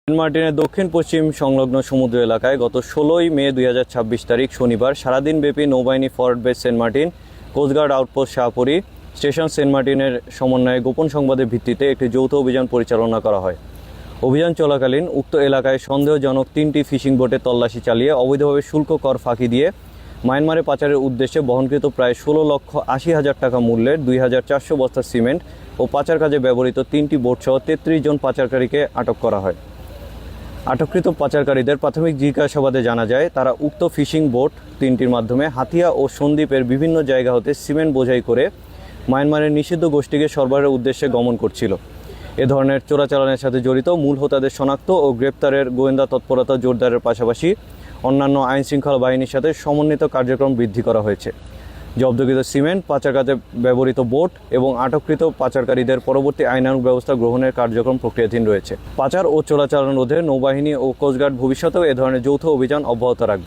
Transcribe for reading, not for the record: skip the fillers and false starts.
Saint মার্টিনের দক্ষিণ পশ্চিম সংলগ্ন সমুদ্র এলাকায় গত 16ই মে 2026 তারিখ শনিবার সারাদিনব্যাপী নৌবাহিনী forward base Saint Martin, coastguard outpost Shahpuri, station Saint মার্টিনের সমন্বয়ে গোপন সংবাদের ভিত্তিতে একটি যৌথ অভিযান পরিচালনা করা হয়। অভিযান চলাকালীন উক্ত এলাকায় সন্দেহজনক 3টি ফিশিং বোটে তল্লাশি চালিয়ে অবৈধভাবে শুল্ক কর ফাঁকি দিয়ে মায়ানমারে পাচারের উদ্দেশ্যে বহনকৃত প্রায় 16,80,000 টাকা মূল্যের 2,400 বস্তা সিমেন্ট ও পাচার কাজে ব্যবহৃত 3টি বোটসহ 33 জন পাচারকারীকে আটক করা হয়। আটককৃত পাচারকারীদের প্রাথমিক জিজ্ঞাসাবাদে জানা যায়, তারা উক্ত ফিশিং বোট 3টির মাধ্যমে হাতিয়া ও সন্দ্বীপের বিভিন্ন জায়গা হতে সিমেন্ট বোঝাই করে মায়ানমারের নিষিদ্ধ গোষ্ঠীকে সরবরাহের উদ্দেশ্যে গমন করছিল। এ ধরনের চোরাচালানের সাথে জড়িত মূল হোতাদের শনাক্ত ও গ্রেপ্তারের গোয়েন্দা তৎপরতা জোরদারের পাশাপাশি অন্যান্য আইনশৃঙ্খলা বাহিনীর সাথে সমন্বিত কার্যক্রম বৃদ্ধি করা হয়েছে। জব্দকৃত সিমেন্ট, পাচার কাজে ব্যবহৃত বোট এবং আটককৃত পাচারকারীদের পরবর্তী আইনানুগ ব্যবস্থা গ্রহণের কার্যক্রম প্রক্রিয়াধীন রয়েছে। পাচার ও চোরাচালান রোধে নৌবাহিনী ও কোস্টগার্ড ভবিষ্যতেও এ ধরনের যৌথ অভিযান অব্যাহত রাখবে।